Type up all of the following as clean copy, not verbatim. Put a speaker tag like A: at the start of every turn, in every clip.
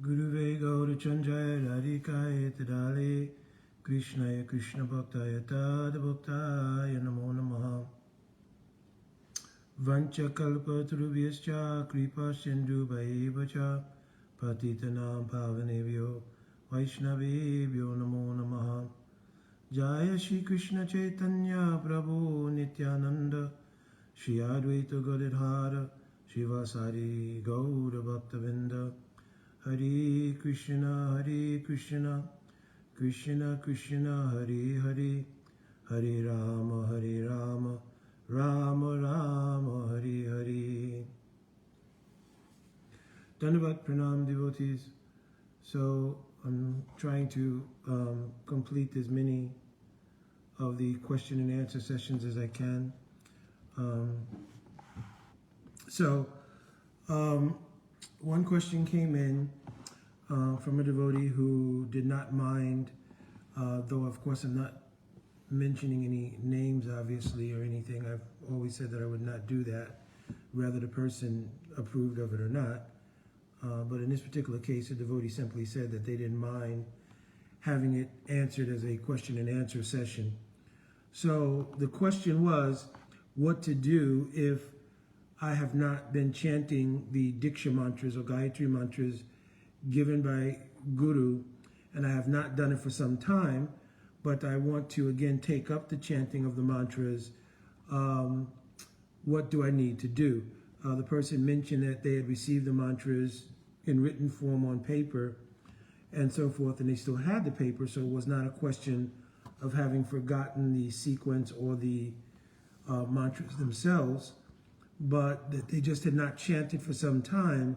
A: Guruve Gaurachandraya Radhikaya Tadale Krishnaya Krishna Bhaktaya Tad Bhaktaya Namo Namaha Vancha Kalpa Trubhyascha Kripa Sindhu Bhaivacha Patitanam Pavanebhyo Vaishnavebhyo Namo Namaha Jaya Shri Krishna Chaitanya Prabhu Nityananda Shri Advaita Gadadhara Shivasari Gaura Bhaktavinda Hare Krishna, Krishna Krishna, Hare Hare, Hare Rama, Rama Rama, Hare Hare. Dandavat Pranam devotees. So I'm trying to complete as many of the question and answer sessions as I can. One question came in from a devotee who did not mind, though of course I'm not mentioning any names obviously or anything. I've always said that I would not do that, whether the person approved of it or not. But in this particular case, a devotee simply said that they didn't mind having it answered as a question and answer session. So the question was what to do if I have not been chanting the Diksha mantras or Gayatri mantras given by Guru, and I have not done it for some time, but I want to again take up the chanting of the mantras. What do I need to do? The person mentioned that they had received the mantras in written form on paper and so forth, and they still had the paper, so it was not a question of having forgotten the sequence or the mantras themselves, but that they just had not chanted for some time.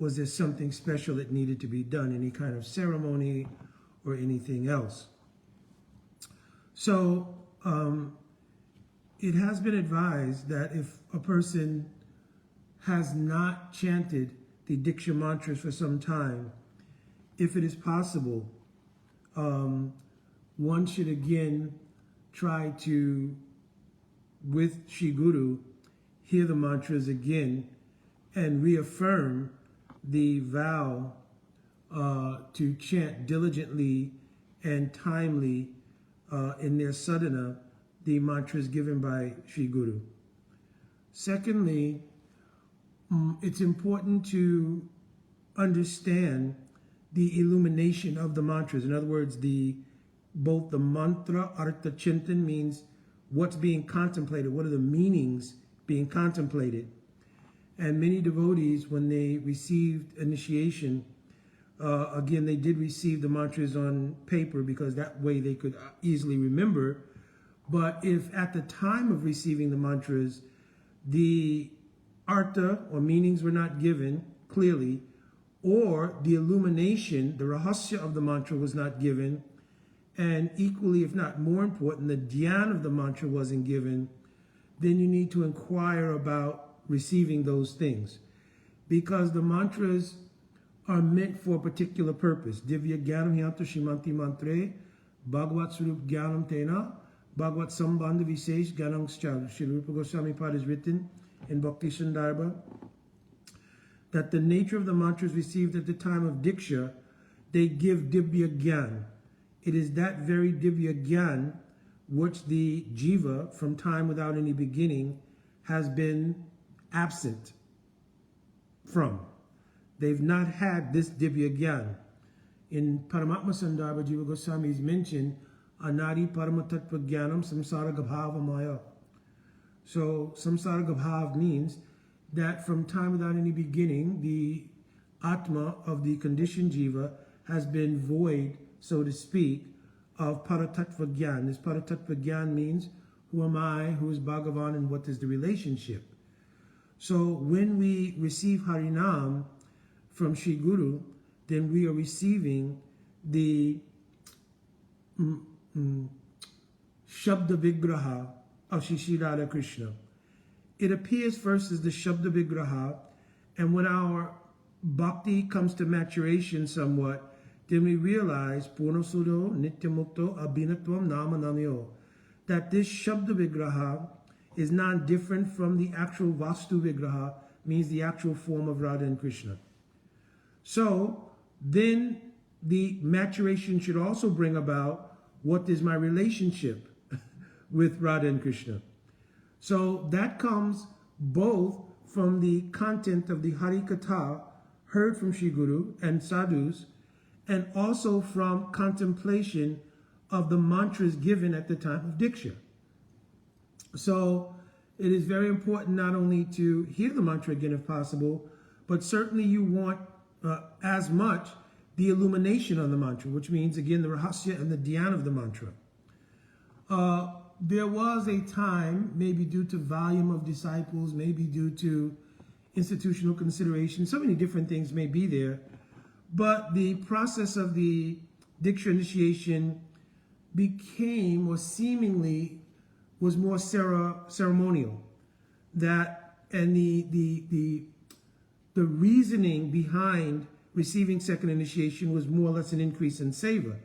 A: Was there something special that needed to be done, any kind of ceremony or anything else? So it has been advised that if a person has not chanted the Diksha mantras for some time, if it is possible, one should again try to, with Shri Guru, hear the mantras again and reaffirm the vow to chant diligently and timely in their sadhana the mantras given by Shri Guru. Secondly, it's important to understand the illumination of the mantras. In other words, both the mantra, artha chantan means what's being contemplated, what are the meanings being contemplated. And many devotees, when they received initiation, again, they did receive the mantras on paper because that way they could easily remember. But if at the time of receiving the mantras, the artha or meanings were not given clearly, or the illumination, the rahasya of the mantra was not given, and equally, if not more important, the dhyan of the mantra wasn't given, then you need to inquire about receiving those things. Because the mantras are meant for a particular purpose. Divya Gyanam Hyanto Shimanti Mantre, Bhagavad Swarup Gyanam Tena, Bhagavad Sambandha Visesh Gyanam Schal. Srila Rupa Goswami Pad is written in Bhakti Sandarbha that the nature of the mantras received at the time of Diksha, they give Divya Gyan. It is that very Divya Gyan which the jiva, from time without any beginning, has been absent from. They've not had this Divya Gyan. In Paramatma Sandarbha, Jiva Goswami is mentioned, Anari Paramatatva Gyanam Samsara Gabhava Maya. So, Samsara Gabhav means that from time without any beginning, the Atma of the conditioned jiva has been void, so to speak, of Paratattva Gyan. This Paratattva Gyan means, who am I, who is Bhagavan, and what is the relationship? So when we receive Harinam from Shri Guru, then we are receiving the Shabda Vigraha of Shri Radha Krishna. It appears first as the Shabda Vigraha, and when our bhakti comes to maturation somewhat, then we realize Purnasudo Nityamukto Abhinatvam Nama Namyo, that this Shabda Vigraha is not different from the actual Vastu Vigraha, means the actual form of Radha and Krishna. So then the maturation should also bring about what is my relationship with Radha and Krishna. So that comes both from the content of the Hari Katha heard from Shri Guru and sadhus, and also from contemplation of the mantras given at the time of Diksha. So it is very important not only to hear the mantra again if possible, but certainly you want as much the illumination on the mantra, which means again the rahasya and the dhyan of the mantra. There was a time, maybe due to volume of disciples, maybe due to institutional consideration, so many different things may be there, but the process of the Diksha initiation became, or seemingly was more ceremonial. That, and the reasoning behind receiving second initiation was more or less an increase in seva,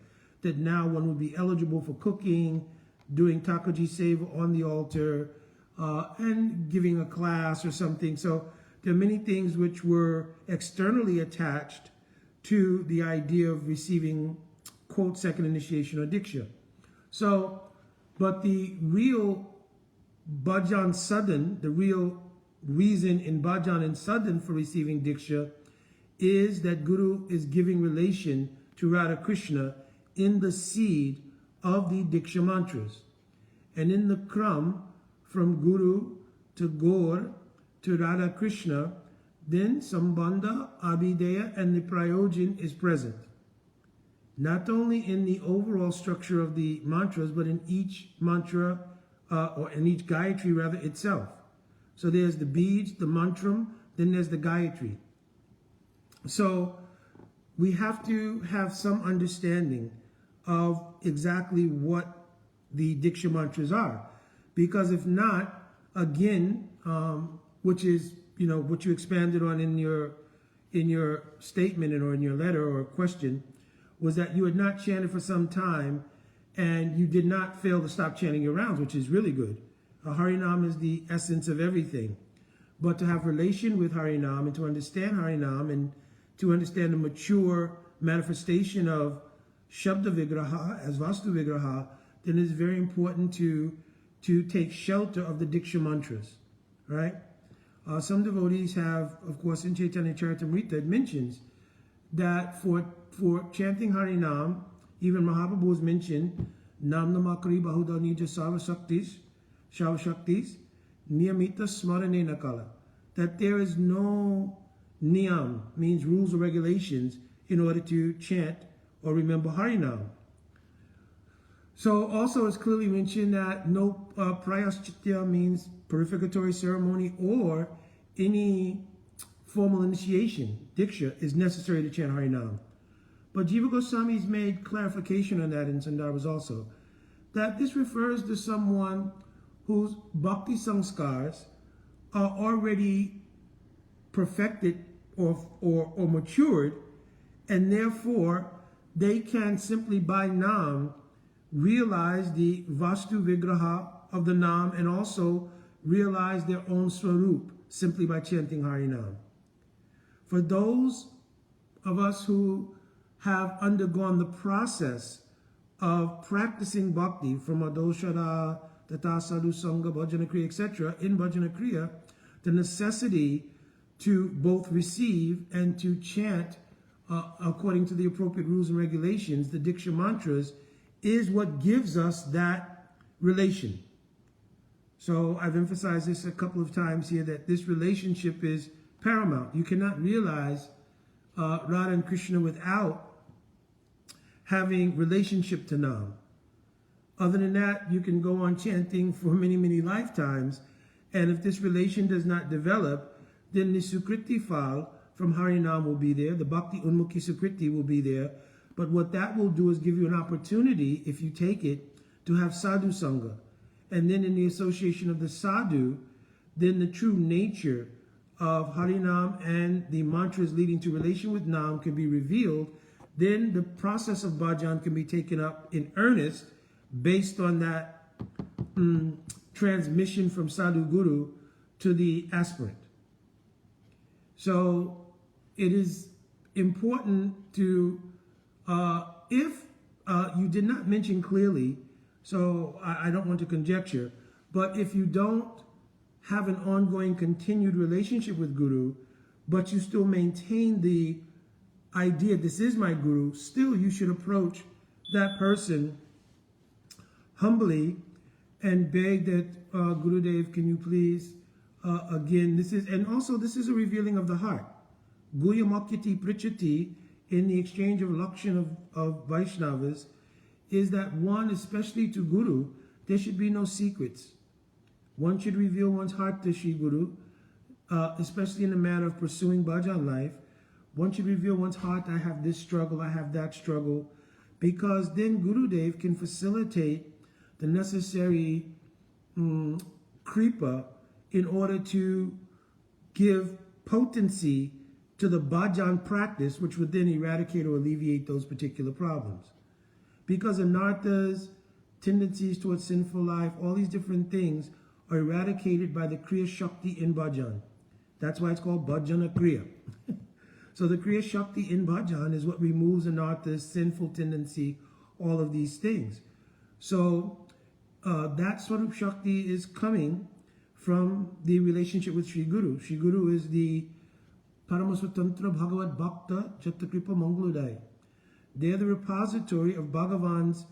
A: that now one would be eligible for cooking, doing Takaji seva on the altar, and giving a class or something. So there are many things which were externally attached to the idea of receiving, quote, second initiation or Diksha. So, but the real bhajan sadhan, the real reason in bhajan and sadhan for receiving Diksha is that Guru is giving relation to Radha Krishna in the seed of the Diksha mantras. And in the kram, from Guru to Gaur to Radha Krishna, then Sambandha, Abhideya, and the Prayojan is present. Not only in the overall structure of the mantras, but in each mantra, or in each Gayatri rather itself. So there's the beads, the mantram, then there's the Gayatri. So we have to have some understanding of exactly what the Diksha mantras are. Because if not, again, which is, you know, what you expanded on in your statement or in your letter or question, was that you had not chanted for some time and you did not fail to stop chanting your rounds, which is really good. Harinam is the essence of everything. But to have relation with Harinam and to understand Harinam and to understand the mature manifestation of Shabda Vigraha as Vastu Vigraha, then it's very important to take shelter of the Diksha mantras, right? Some devotees have, of course, in Chaitanya Charitamrita, it mentions that for chanting Harinam, even Mahaprabhu has mentioned, Nam Namakari Bahuda Nija Shaktis, Niyamita Smarane Nakala, that there is no niyam, means rules or regulations, in order to chant or remember Harinam. So also it's clearly mentioned that no prayaschitya, means purificatory ceremony or any formal initiation, Diksha, is necessary to chant Harinam. But Jiva Goswami's made clarification on that in Sandarbhas also, that this refers to someone whose bhakti sanskars are already perfected or matured, and therefore they can simply by Nam realize the Vastu Vigraha of the Nam and also realize their own Swarup simply by chanting Harinam. For those of us who have undergone the process of practicing bhakti from Adoshara, Tata Sadhu Sangha, Bhajana Kriya, etc., in Bhajana Kriya, the necessity to both receive and to chant according to the appropriate rules and regulations, the Diksha mantras, is what gives us that relation. So I've emphasized this a couple of times here, that this relationship is paramount. You cannot realize Radha and Krishna without having relationship to Nam. Other than that, you can go on chanting for many, many lifetimes, and if this relation does not develop, then the Sukriti fal from Harinam will be there, the Bhakti Unmukhi Sukriti will be there, but what that will do is give you an opportunity, if you take it, to have Sadhu Sangha. And then in the association of the Sadhu, then the true nature of Harinam and the mantras leading to relation with Nam can be revealed. Then the process of bhajan can be taken up in earnest based on that transmission from Sadhu Guru to the aspirant. So it is important to, if you did not mention clearly, so I don't want to conjecture, but if you don't have an ongoing continued relationship with Guru, but you still maintain the idea, this is my Guru, still you should approach that person humbly and beg that, Gurudev, can you please, again, this is a revealing of the heart. Guyamakiti Prichati, in the exchange of lakshan of Vaishnavas, is that one, especially to Guru, there should be no secrets. One should reveal one's heart to Shri Guru, especially in the matter of pursuing bhajan life. One should reveal one's heart, I have this struggle, I have that struggle, because then Gurudev can facilitate the necessary kripa in order to give potency to the bhajan practice, which would then eradicate or alleviate those particular problems. Because anarthas, tendencies towards sinful life, all these different things are eradicated by the Kriya Shakti in bhajan. That's why it's called bhajana Kriya. So the Kriya Shakti in bhajan is what removes anarthas, sinful tendency, all of these things. So that sort of Shakti is coming from the relationship with Sri Guru. Sri Guru is the Paramasvatantra Bhagavad Bhakta Jatakripa Mangaludai. They are the repository of Bhagavan's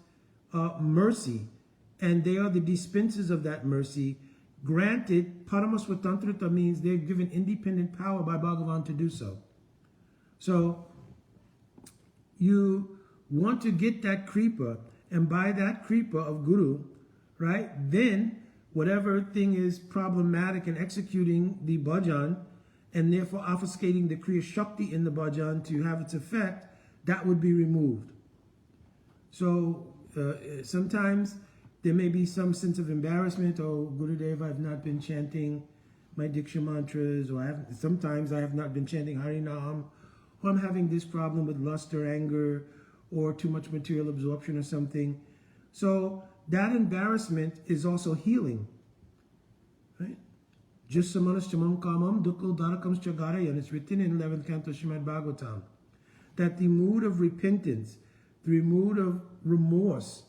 A: mercy, and they are the dispensers of that mercy. Granted, Paramasvatantrata means they're given independent power by Bhagavan to do so. So you want to get that kripa, and by that kripa of Guru, right, then whatever thing is problematic in executing the bhajan, and therefore obfuscating the Kriya Shakti in the bhajan to have its effect, that would be removed. So sometimes there may be some sense of embarrassment. Oh, Gurudev, I've not been chanting my Diksha mantras, or sometimes I have not been chanting Harinam, or I'm having this problem with lust or anger, or too much material absorption or something. So that embarrassment is also healing, right? Jisamanas kamam dukko darakams chagarayan. It's written in 11th canto Srimad Bhagavatam that the mood of repentance, the mood of remorse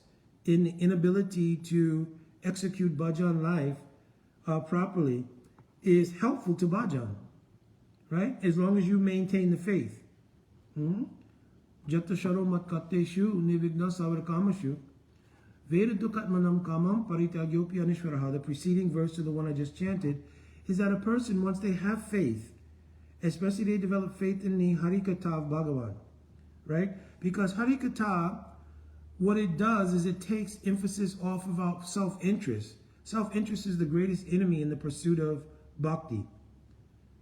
A: in the inability to execute bhajan life properly is helpful to bhajan, right? As long as you maintain the faith. Jata sharo mat katteshu nivigna savar kamashu vedatukatmanam kamam paritagyopi anishvaraha. The preceding verse to the one I just chanted is that a person, once they have faith, especially they develop faith in the Harikatha of Bhagavan, right? Because Harikatha, what it does is it takes emphasis off of our self-interest. Self-interest is the greatest enemy in the pursuit of bhakti,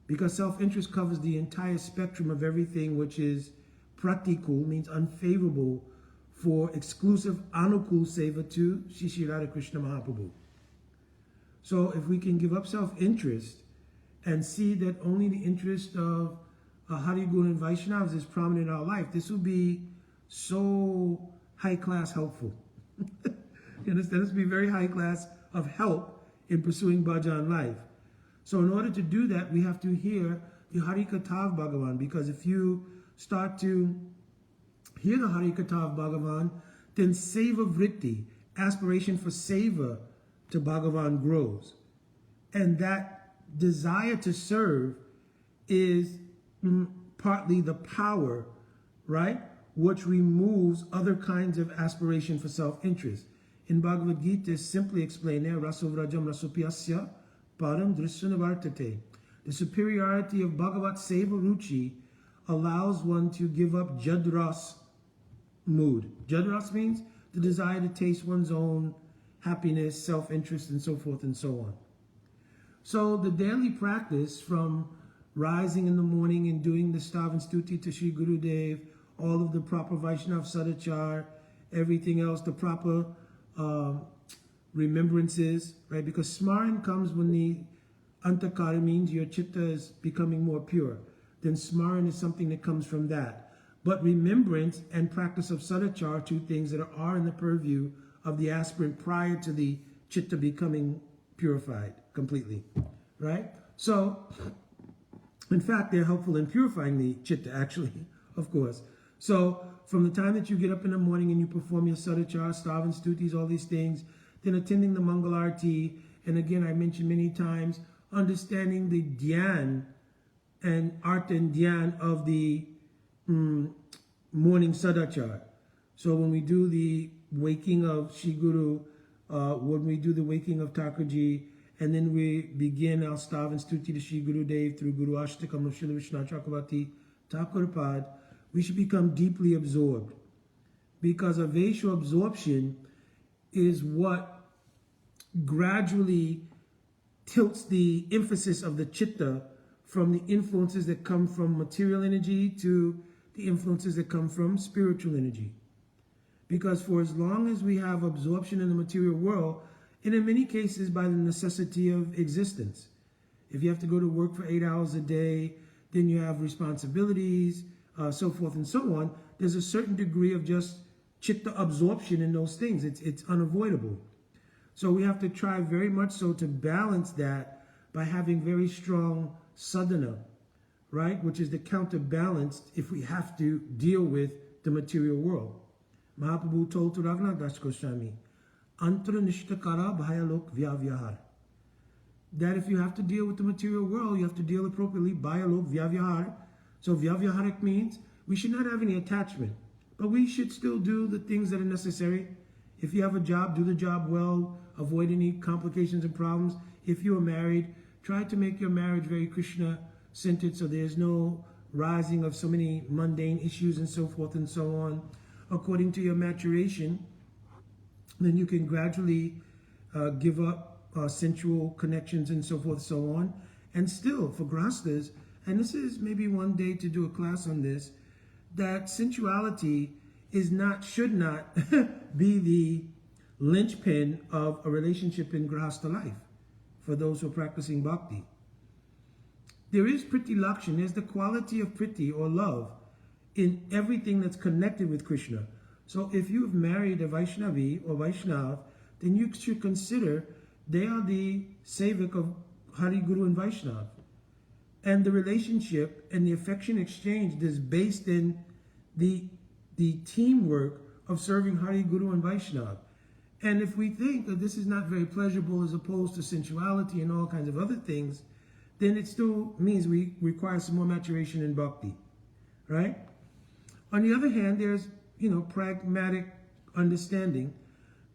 A: because self-interest covers the entire spectrum of everything which is pratikul, means unfavorable, for exclusive anukul seva to Shri Radha Krishna Mahaprabhu. So if we can give up self-interest and see that only the interest of Hari Guru and Vaishnavas is prominent in our life, this will be so high-class helpful. You understand? This will be very high-class of help in pursuing bhajan life. So in order to do that, we have to hear the Harikatha of Bhagavan, because if you start to hear the Harikatha of Bhagavan, then seva vritti, aspiration for seva to Bhagavan, grows. And that desire to serve is partly the power, right, which removes other kinds of aspiration for self-interest. In Bhagavad Gita, simply explained there, Rasovrajam Rasopyasya Param Drishanavartate. The superiority of Bhagavat Seva Ruchi allows one to give up Jadras mood. Jadras means the desire to taste one's own happiness, self-interest, and so forth and so on. So the daily practice, from rising in the morning and doing the Stav and Stuti to Sri Gurudev, all of the proper Vaishnav Sadachar, everything else, the proper remembrances, right? Because smaran comes when the antakara means your chitta is becoming more pure. Then smaran is something that comes from that. But remembrance and practice of sadachar are two things that are in the purview of the aspirant prior to the chitta becoming purified completely, right? So, in fact, they're helpful in purifying the chitta, actually, of course. So from the time that you get up in the morning and you perform your sadachar, stavan, stutis, all these things, then attending the Mangal Arati, and again I mentioned many times, understanding the dhyan and art and dhyan of the morning sadachar. So when we do the waking of Shri Guru, when we do the waking of Thakurji, and then we begin our stav and stuti to Shri Guru Dev through Guru Ashtakam of Srila Vishnu Chakravarti Thakurpad, we should become deeply absorbed. Because a Vaishya absorption is what gradually tilts the emphasis of the chitta from the influences that come from material energy to the influences that come from spiritual energy. Because for as long as we have absorption in the material world, and in many cases by the necessity of existence, if you have to go to work for 8 hours a day, then you have responsibilities, so forth and so on, there's a certain degree of just chitta absorption in those things. It's unavoidable. So we have to try very much so to balance that by having very strong sadhana, right? Which is the counterbalance if we have to deal with the material world. Mahaprabhu told to Raghunath Das Goswami, Antra Nishtakara Bhayalok Vyavyahar. That if you have to deal with the material world, you have to deal appropriately. Bhayalok Vyavyahar. So Vyavyaharik means we should not have any attachment, but we should still do the things that are necessary. If you have a job, do the job well, avoid any complications and problems. If you are married, try to make your marriage very Krishna-centered so there's no rising of so many mundane issues and so forth and so on. According to your maturation, then you can gradually give up sensual connections and so forth and so on. And still, for grastas, and this is maybe one day to do a class on this, that sensuality should not be the linchpin of a relationship in grahasta life for those who are practicing bhakti. There is priti lakshan, there's the quality of priti or love in everything that's connected with Krishna. So if you've married a Vaishnavi or Vaishnav, then you should consider they are the sevak of Hari, Guru and Vaishnav. And the relationship and the affection exchange is based in the teamwork of serving Hari, Guru and Vaishnav. And if we think that this is not very pleasurable as opposed to sensuality and all kinds of other things, then it still means we require some more maturation in bhakti, right? On the other hand, there's, pragmatic understanding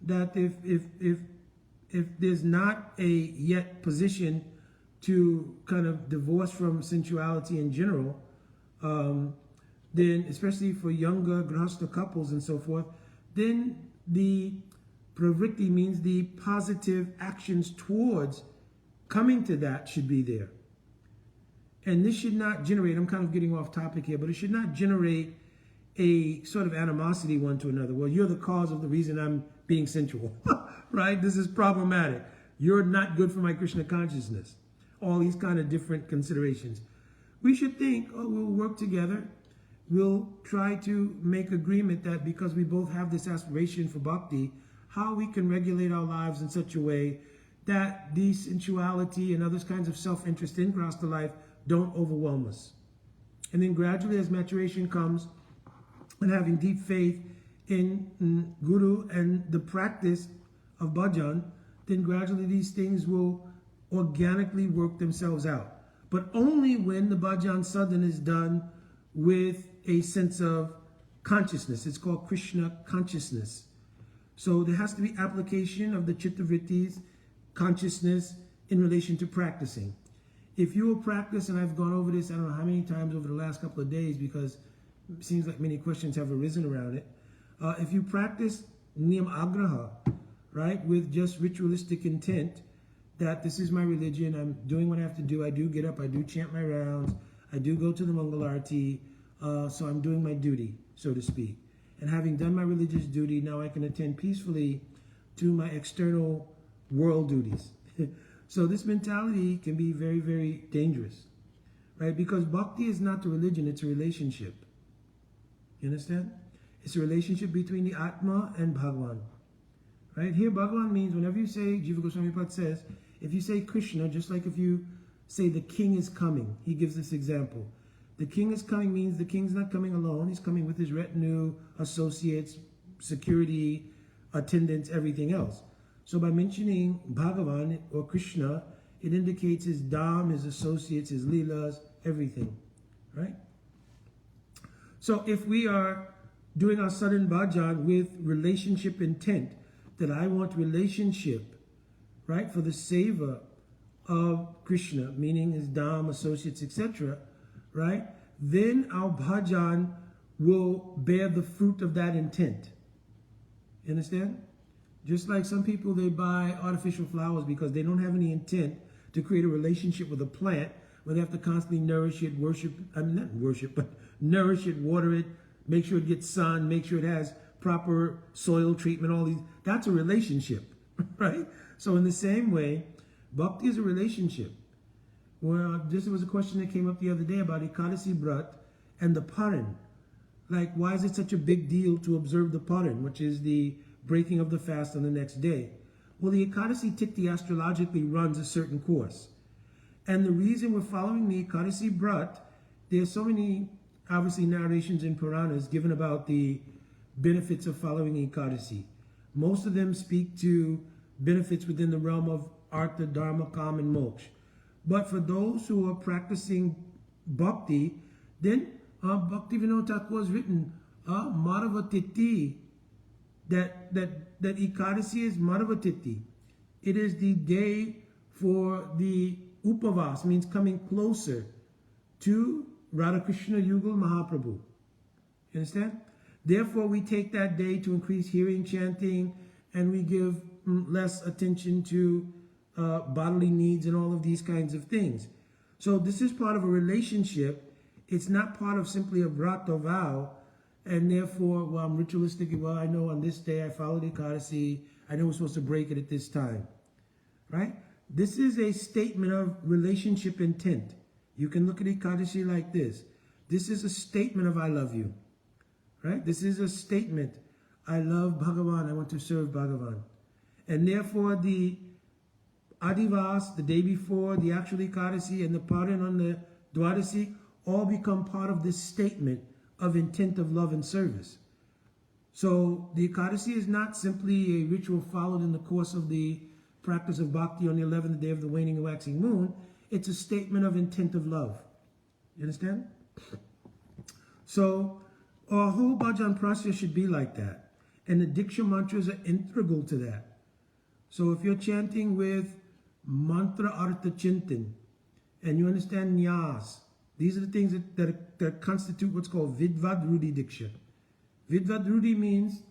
A: that if there's not a yet position to kind of divorce from sensuality in general, then especially for younger grahasta couples and so forth, then the pravritti means the positive actions towards coming to that should be there. And this should not generate, I'm kind of getting off topic here, but it should not generate a sort of animosity one to another. Well, you're the cause of the reason I'm being sensual, right? This is problematic. You're not good for my Krishna consciousness. All these kind of different considerations. We should think, we'll work together. We'll try to make agreement that because we both have this aspiration for bhakti, how we can regulate our lives in such a way that the sensuality and other kinds of self-interest in grahasta life don't overwhelm us. And then gradually as maturation comes and having deep faith in Guru and the practice of bhajan, then gradually these things will organically work themselves out. But only when the bhajan sadhana is done with a sense of consciousness. It's called Krishna consciousness. So there has to be application of the chitta vrittis, consciousness in relation to practicing. If you will practice, and I've gone over this, I don't know how many times over the last couple of days because it seems like many questions have arisen around it. If you practice niyam agraha, right, with just ritualistic intent, that this is my religion, I'm doing what I have to do, I do get up, I do chant my rounds, I do go to the Mangal Arati, so I'm doing my duty, so to speak. And having done my religious duty, now I can attend peacefully to my external world duties. So this mentality can be very, very dangerous, right? Because bhakti is not a religion, it's a relationship. You understand? It's a relationship between the Atma and Bhagavan. Right? Here Bhagavan means whenever you say, Jiva Goswami Pad says, if you say Krishna, just like if you say the king is coming, he gives this example. The king is coming means the king's not coming alone. He's coming with his retinue, associates, security, attendants, everything else. So by mentioning Bhagavan or Krishna, it indicates his Dham, his associates, his Leelas, everything, right? So if we are doing our sudden bhajan with relationship intent, that I want relationship, right, for the seva of Krishna, meaning his Dham, associates, etc., right, then our bhajan will bear the fruit of that intent. You understand? Just like some people, they buy artificial flowers because they don't have any intent to create a relationship with a plant, where they have to constantly nourish it, nourish it, water it, make sure it gets sun, make sure it has proper soil treatment, all these. That's a relationship, right? So in the same way, bhakti is a relationship. Well, this was a question that came up the other day about Ekadasi Brat and the Paran. Like, why is it such a big deal to observe the Paran, which is the breaking of the fast on the next day? Well, the Ekadasi Tikti astrologically runs a certain course. And the reason we're following the Ekadasi Brat, there's so many, obviously, narrations in Puranas given about the benefits of following Ekadasi. Most of them speak to benefits within the realm of Artha, Dharma, Kam, and Moksha. But for those who are practicing bhakti, then Bhakti Vinod Thakur has written Madhava Tithi, that Ekadasi is Madhava Tithi. It is the day for the Upavas, means coming closer to Radhakrishna Yugal Mahaprabhu. You understand? Therefore, we take that day to increase hearing, chanting, and we give less attention to bodily needs and all of these kinds of things. So this is part of a relationship. It's not part of simply a vrat or vow, and therefore, well, I'm ritualistic. Well, I know on this day I followed Ekadasi. I know we're supposed to break it at this time, right? This is a statement of relationship intent. You can look at Ekadasi like this. This is a statement of I love you, right? This is a statement. I love Bhagavan. I want to serve Bhagavan. And therefore, the Adivas, the day before, the actual Ekadasi, and the Paran on the Dwadasi, all become part of this statement of intent of love and service. So the Ekadasi is not simply a ritual followed in the course of the practice of bhakti on the 11th day of the waning and waxing moon. It's a statement of intent of love. You understand? So our whole bhajan process should be like that. And the Diksha mantras are integral to that. So if you're chanting with mantra artha chintan, and you understand nyas, these are the things that constitute what's called vidvadrudi diksha. Vidvadrudi means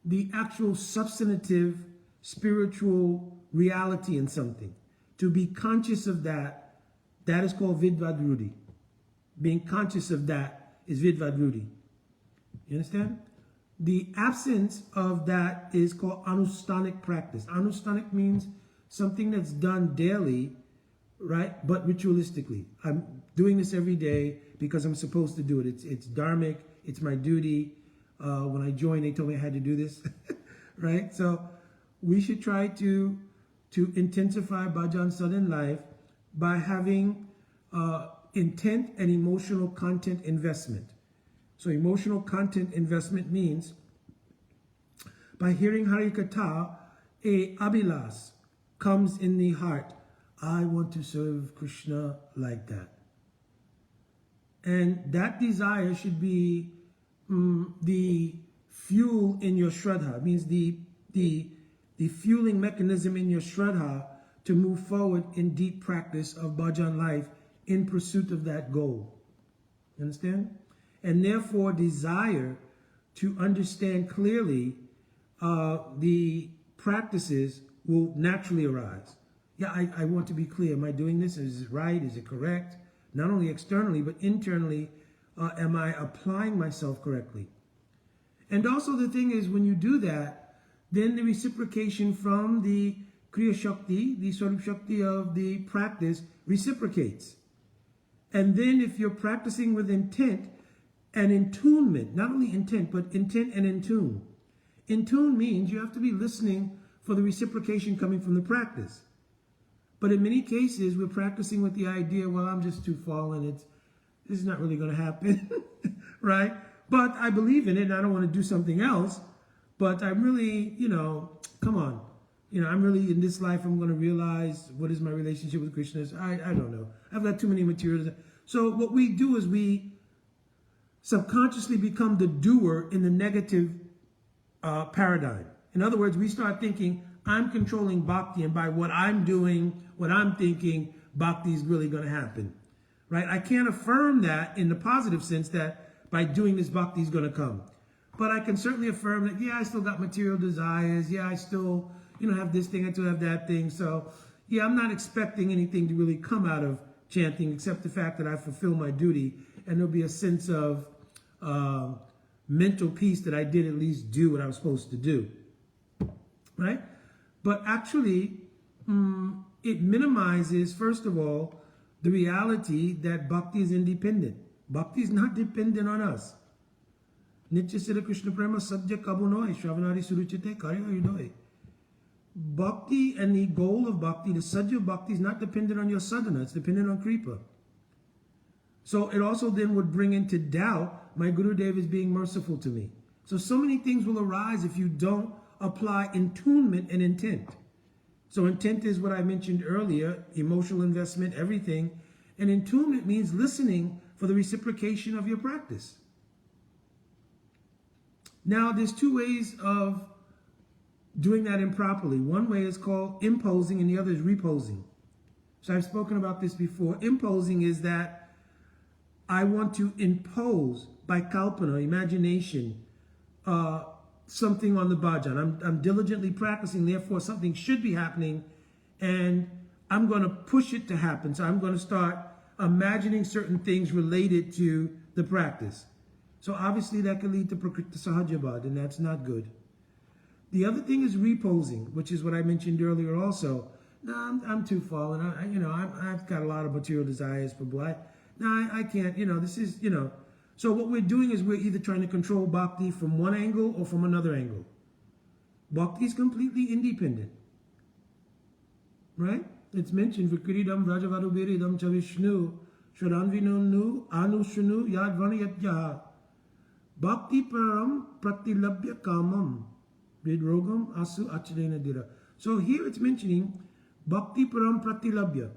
A: the actual substantive spiritual reality in something. To be conscious of that, that is called vidvadrudi. Being conscious of that is vidvadrudi. You understand? The absence of that is called anustanic practice. Anustanic means something that's done daily, right? But ritualistically. I'm doing this every day because I'm supposed to do it. It's dharmic. It's my duty. When I joined, they told me I had to do this, right? So we should try to intensify bhajan sadhan life by having intent and emotional content investment. So emotional content investment means by hearing Harikatha, a abhilas comes in the heart. I want to serve Krishna like that. And that desire should be the fuel in your shraddha. It means the fueling mechanism in your shraddha to move forward in deep practice of bhajan life in pursuit of that goal. You understand? And therefore desire to understand clearly the practices will naturally arise. Yeah, I want to be clear. Am I doing this? Is it right? Is it correct? Not only externally, but internally, am I applying myself correctly? And also the thing is, when you do that, then the reciprocation from the Kriya Shakti, the Swarup Shakti of the practice, reciprocates. And then if you're practicing with intent and intunement, not only intent, but intent and intune. Intune means you have to be listening for the reciprocation coming from the practice. But in many cases, we're practicing with the idea, well, I'm just too fallen. this is not really going to happen, right? But I believe in it, and I don't want to do something else. But I'm really, come on. I'm really, in this life, I'm going to realize what is my relationship with Krishna. I don't know. I've got too many materials. So what we do is we subconsciously become the doer in the negative paradigm. In other words, we start thinking, I'm controlling bhakti, and by what I'm doing, what I'm thinking, bhakti is really going to happen, right? I can't affirm that in the positive sense that by doing this, bhakti is going to come. But I can certainly affirm that, yeah, I still got material desires. Yeah, I still, have this thing, I still have that thing. So, yeah, I'm not expecting anything to really come out of chanting except the fact that I fulfill my duty, and there'll be a sense of mental peace that I did at least do what I was supposed to do, right? But actually, it minimizes, first of all, the reality that bhakti is independent. Bhakti is not dependent on us. Nitya Siddha Krishna Prema Sadhya Kabunoi Shravanari Suruchite Karya Yudoi. Bhakti and the goal of bhakti, the sadhya of bhakti, is not dependent on your sadhana, it's dependent on kripa. So it also then would bring into doubt, my Gurudev is being merciful to me. So many things will arise if you don't apply attunement and intent. So intent is what I mentioned earlier, emotional investment, everything. And attunement means listening for the reciprocation of your practice. Now, there's two ways of doing that improperly. One way is called imposing, and the other is reposing. So I've spoken about this before. Imposing is that I want to impose by kalpana, imagination, something on the bhajan. I'm diligently practicing, therefore something should be happening, and I'm going to push it to happen. So I'm going to start imagining certain things related to the practice. So obviously that can lead to prakriti sahajabad, and that's not good. The other thing is reposing, which is what I mentioned earlier also. No, I'm too fallen. I've got a lot of material desires for boy. No, I can't. This is, So what we're doing is we're either trying to control bhakti from one angle or from another angle. Bhakti is completely independent, right? It's mentioned, Vikridam Rajavarubiridam Chavishnu Sharanvinunu Anushunu Yadvanayatyaha Bhakti Param Pratilabhya Kamam Vidrogam Asu Achadena Dira. So here it's mentioning Bhakti Param Pratilabhya.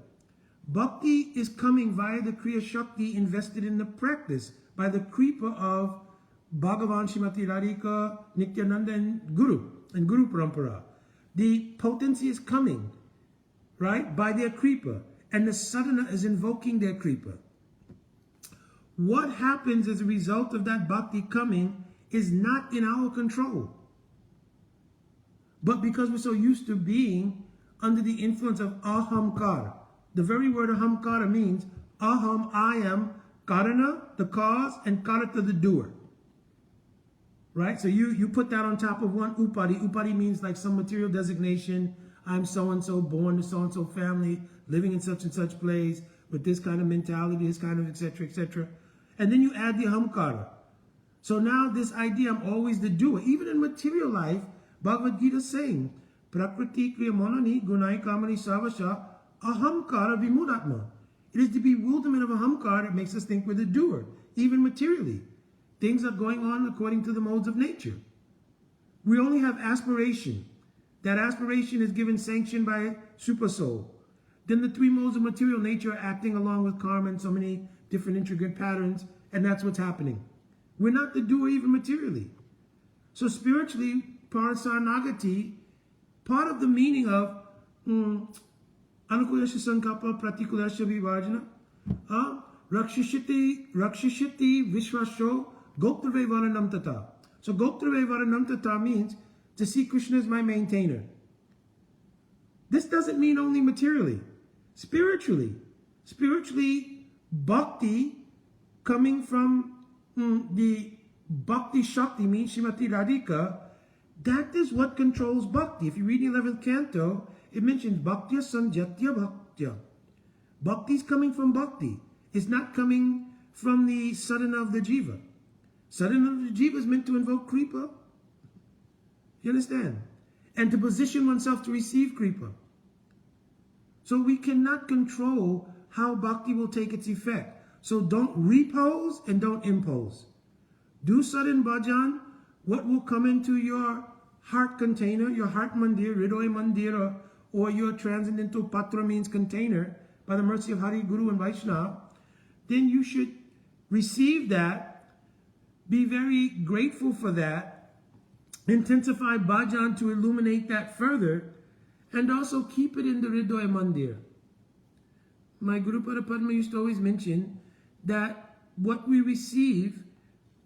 A: Bhakti is coming via the Kriya Shakti invested in the practice by the kripa of Bhagavan Shrimati Radhika, Nityananda, and Guru Parampara. The potency is coming, right, by their kripa, and the sadhana is invoking their kripa. What happens as a result of that bhakti coming is not in our control. But because we're so used to being under the influence of ahamkara, the very word ahamkara means aham, I am, karana, the cause, and karata, the doer. Right? So you put that on top of one upadi. Upadi means like some material designation. I'm so-and-so, born to so-and-so family, living in such and such place, with this kind of mentality, this kind of etc., etc. And then you add the ahamkara. So now this idea, I'm always the doer. Even in material life, Bhagavad Gita is saying, Prakriti kriya monani gunai kamani savasha ahamkara vimudatma. It is the bewilderment of ahamkara that makes us think we're the doer, even materially. Things are going on according to the modes of nature. We only have aspiration. That aspiration is given sanction by super soul. Then the three modes of material nature are acting along with karma and so many different intricate patterns, and that's what's happening. We're not the doer even materially. So spiritually, parasanagati, part of the meaning of anukulasya sankapa pratikulasya vivajana, rakshishiti vishwasho goptrave varanam tata. So goptrave varanam tata means to see Krishna as my maintainer. This doesn't mean only materially. Spiritually, bhakti coming from the bhakti shakti means Srimati Radhika. That is what controls bhakti. If you read the 11th canto, it mentions bhaktya sanjatya bhaktya. Bhakti is coming from bhakti. It's not coming from the sadhana of the jiva. Sadhana of the jiva is meant to invoke kripa. You understand? And to position oneself to receive kripa. So we cannot control how bhakti will take its effect. So don't repose and don't impose. Do sudden bhajan. What will come into your heart container, your heart mandir, Hridoy mandir, or your transcendental patra means container, by the mercy of Hari, Guru, and Vaishnava, then you should receive that, be very grateful for that, intensify bhajan to illuminate that further, and also keep it in the Hridoy mandir. My Guru Pada Padma used to always mention that what we receive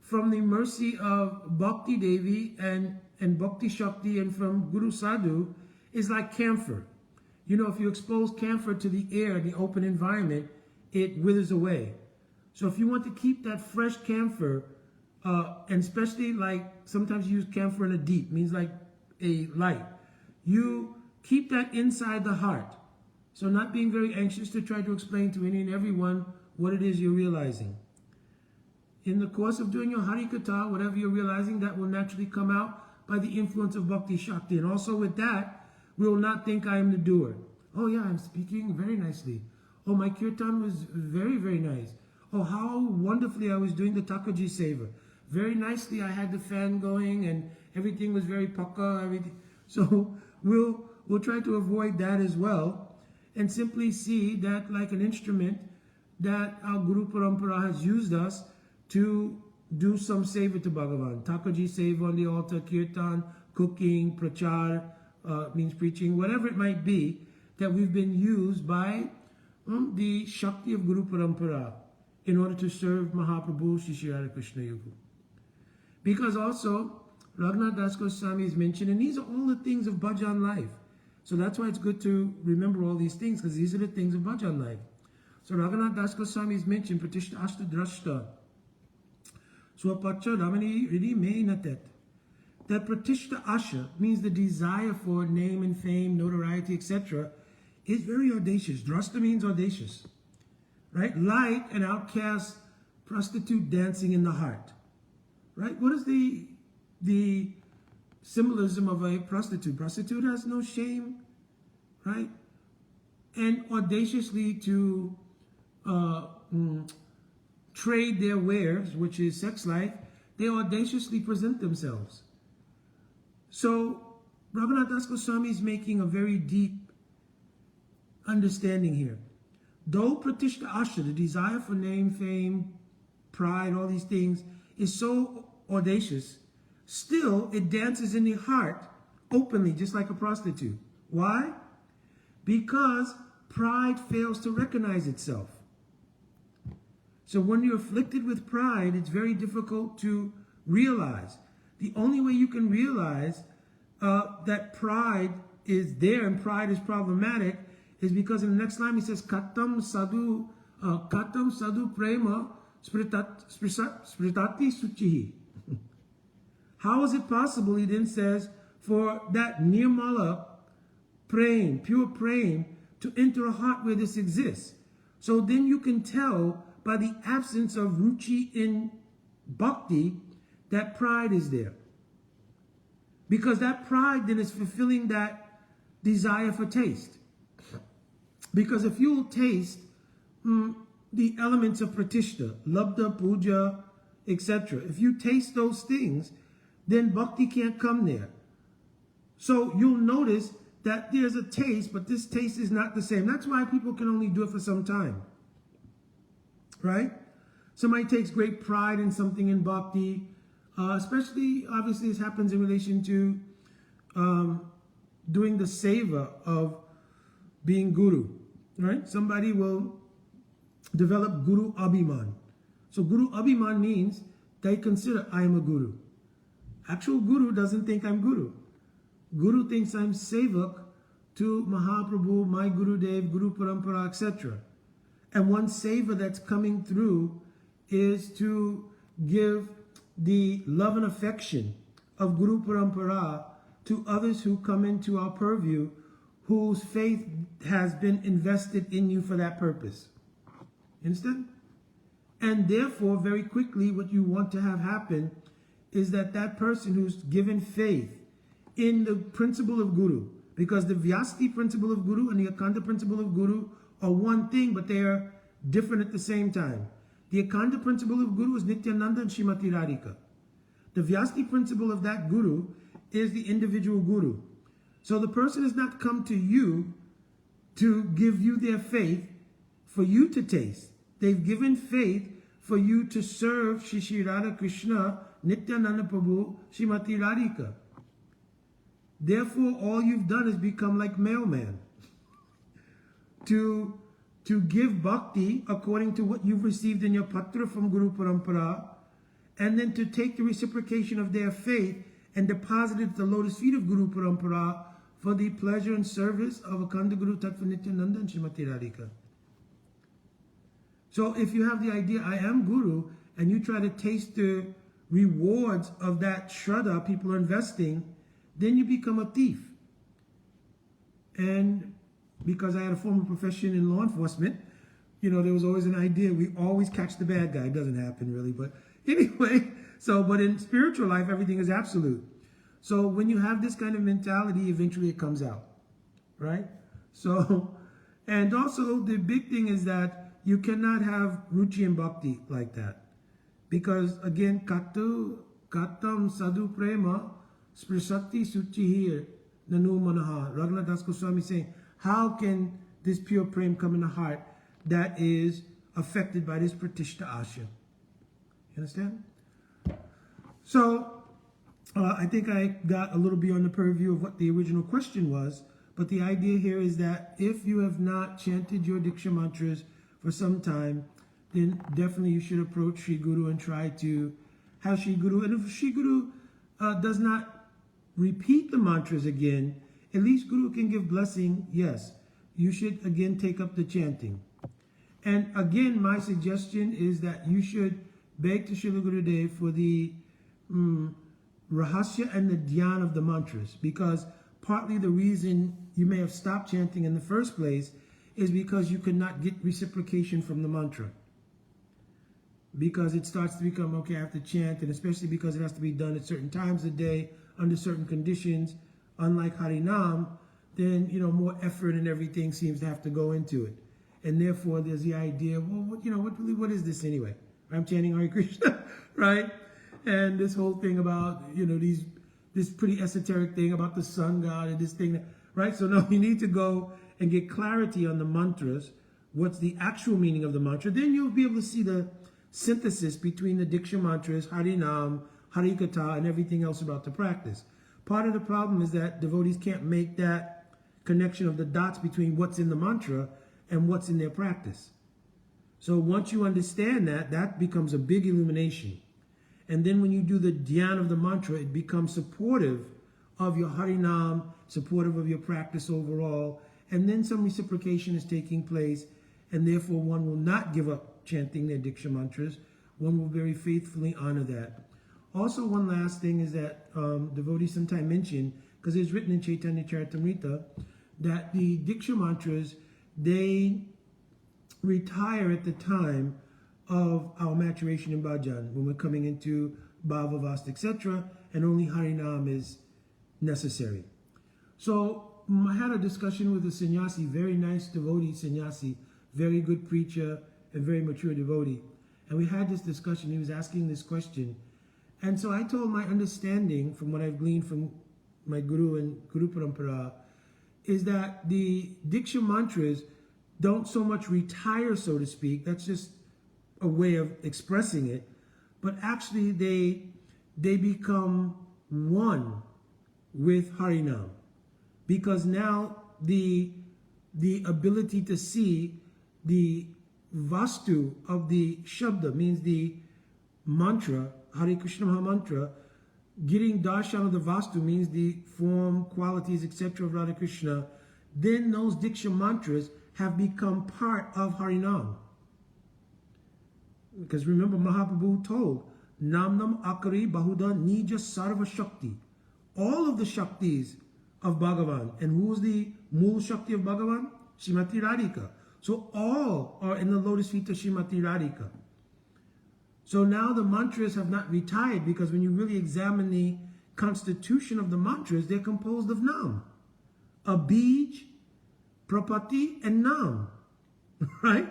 A: from the mercy of Bhakti Devi and Bhakti Shakti and from Guru Sadhu is like camphor. You know, if you expose camphor to the air, the open environment, it withers away. So if you want to keep that fresh camphor, and especially like sometimes you use camphor in a deep, means like a light, you keep that inside the heart. So not being very anxious to try to explain to any and everyone what it is you're realizing. In the course of doing your Hari Katha, whatever you're realizing, that will naturally come out by the influence of Bhakti Shakti. And also with that, we will not think I am the doer. Oh yeah, I'm speaking very nicely. Oh, my kirtan was very, very nice. Oh, how wonderfully I was doing the Takaji Seva. Very nicely I had the fan going and everything was very paka, everything. So we'll try to avoid that as well and simply see that like an instrument that our Guru Parampara has used us to do some seva to Bhagavan. Takaji Seva on the altar, kirtan, cooking, prachar, means preaching, whatever it might be, that we've been used by the Shakti of Guru Parampara in order to serve Mahaprabhu Shri Radha Krishna Yugu. Because also, Raghunath Das Goswami is mentioned, and these are all the things of bhajan life. So that's why it's good to remember all these things, because these are the things of bhajan life. So Raghunath Das Goswami is mentioned, Pratishta Ashta Drashta, Swapacha Ramani Ridi Me Natet. That Pratishta Asha means the desire for name and fame, notoriety, etc., is very audacious. Drashta means audacious, right? Like an outcast prostitute dancing in the heart, right? What is the symbolism of a prostitute? Prostitute has no shame, right? And audaciously to trade their wares, which is sex life, they audaciously present themselves. So Raghunath Das Goswami is making a very deep understanding here. Though Pratishta Asha, the desire for name, fame, pride, all these things, is so audacious, still it dances in the heart openly, just like a prostitute. Why? Because pride fails to recognize itself. So when you're afflicted with pride, it's very difficult to realize. The only way you can realize that pride is there and pride is problematic is because in the next line he says, Katam sadhu prema spritati suchihi. How is it possible, he then says, for that nirmala praying, pure praying, to enter a heart where this exists? So then you can tell by the absence of ruchi in bhakti that pride is there. Because that pride then is fulfilling that desire for taste. Because if you'll taste the elements of pratishta, labdha, puja, etc., if you taste those things, then bhakti can't come there. So you'll notice that there's a taste, but this taste is not the same. That's why people can only do it for some time. Right? Somebody takes great pride in something in bhakti, especially, obviously, this happens in relation to doing the seva of being guru. Right? Somebody will develop guru abhiman. So guru abhiman means they consider I am a guru. Actual guru doesn't think I'm guru. Guru thinks I'm sevak to Mahaprabhu, my Guru Dev, Guru Parampara, etc. And one seva that's coming through is to give the love and affection of Guru Parampara to others who come into our purview, whose faith has been invested in you for that purpose. Understand? And therefore, very quickly, what you want to have happen is that that person who's given faith in the principle of Guru, because the Vyasti principle of Guru and the Akanta principle of Guru are one thing, but they are different at the same time. The Akanda principle of Guru is Nityananda and Srimati Radhika. The Vyasti principle of that Guru is the individual Guru. So the person has not come to you to give you their faith for you to taste. They've given faith for you to serve Shri Radha Krishna, Nityananda Prabhu, Srimati Radhika. Therefore, all you've done is become like mailman. To give bhakti according to what you've received in your patra from Guru Parampara, and then to take the reciprocation of their faith and deposit it at the lotus feet of Guru Parampara for the pleasure and service of Akanda Guru Tattva Nityananda and Srimati Radhika. So if you have the idea, I am Guru, and you try to taste the rewards of that shraddha people are investing, then you become a thief. And because I had a former profession in law enforcement, you know, there was always an idea, we always catch the bad guy. It doesn't happen really, but anyway, but in spiritual life, everything is absolute. So when you have this kind of mentality, eventually it comes out, right? So, and also the big thing is that you cannot have ruchi and bhakti like that. Because again, katam sadhu prema sprisati suchihir nanu manaha. Raghunath Das Goswami saying, how can this pure prem come in the heart that is affected by this pratishta asha? You understand? So, I think I got a little beyond the purview of what the original question was, but the idea here is that if you have not chanted your Diksha mantras for some time, then definitely you should approach Sri Guru and try to have Sri Guru. And if Sri Guru does not repeat the mantras again, at least Guru can give blessing. Yes, you should again take up the chanting. And again, my suggestion is that you should beg to Srila Gurudev for the rahasya and the dhyan of the mantras, because partly the reason you may have stopped chanting in the first place is because you could not get reciprocation from the mantra. Because it starts to become, okay, I have to chant, and especially because it has to be done at certain times of the day, under certain conditions, unlike Harinam, then, you know, more effort and everything seems to have to go into it. And therefore, there's the idea, well, what is this anyway? I'm chanting Hare Krishna, right? And this whole thing about, you know, this pretty esoteric thing about the sun god and this thing, right? So no, you need to go and get clarity on the mantras, what's the actual meaning of the mantra. Then you'll be able to see the synthesis between the Diksha mantras, Harinam, Harikatha, and everything else about the practice. Part of the problem is that devotees can't make that connection of the dots between what's in the mantra and what's in their practice. So once you understand that, that becomes a big illumination. And then when you do the dhyan of the mantra, it becomes supportive of your Harinam, supportive of your practice overall, and then some reciprocation is taking place, and therefore one will not give up chanting their Diksha mantras. One will very faithfully honor that. Also, one last thing is that devotees sometimes mention, because it's written in Chaitanya Charitamrita, that the Diksha mantras, they retire at the time of our maturation in bhajan, when we're coming into bhava, vasta, etc., and only Harinam is necessary. So I had a discussion with a sannyasi, very nice devotee sannyasi, very good preacher, and very mature devotee. And we had this discussion. He was asking this question. And so I told my understanding from what I've gleaned from my guru and Guru Parampara is that the Diksha mantras don't so much retire, so to speak. That's just a way of expressing it. But actually they become one with Harinam. Because now the ability to see the vastu of the shabda, means the mantra, Hare Krishna Maha Mantra, getting darshan of the vastu means the form, qualities, etc. of Radha Krishna, then those Diksha mantras have become part of Harinam. Because remember, Mahaprabhu told, Namnam Akari Bahuda Nija Sarva Shakti. All of the Shaktis of Bhagavan. And who is the Mool Shakti of Bhagavan? Srimati Radhika. So all are in the lotus feet of Srimati Radhika. So now the mantras have not retired, because when you really examine the constitution of the mantras, they're composed of Nam. Abij, Prapati, and Nam. Right?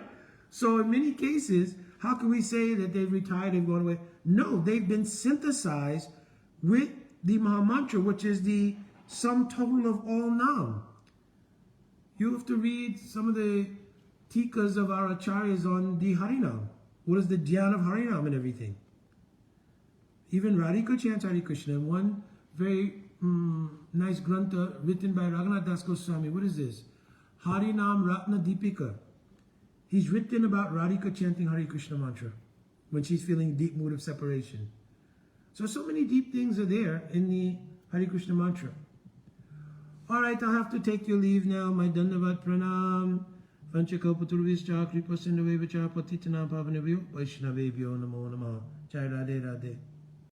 A: So in many cases, how can we say that they've retired, they've gone away? No, they've been synthesized with the Mahamantra, which is the sum total of all Nam. You have to read some of the tikas of our acharyas on the Harinam. What is the dhyan of Harinam and everything? Even Radhika chants Hare Krishna. One very nice grantha written by Raghunath Das Goswami. What is this? Harinam Ratna Deepika. He's written about Radhika chanting Hare Krishna mantra when she's feeling deep mood of separation. So many deep things are there in the Hare Krishna mantra. All right, I'll have to take your leave now. My Dandavat Pranam. Vanchakalpaturvischa Kripasindavevacha Patitanam Pavanavyo Vaishnavebhyo Namo Namah. Jai Radhe Radhe.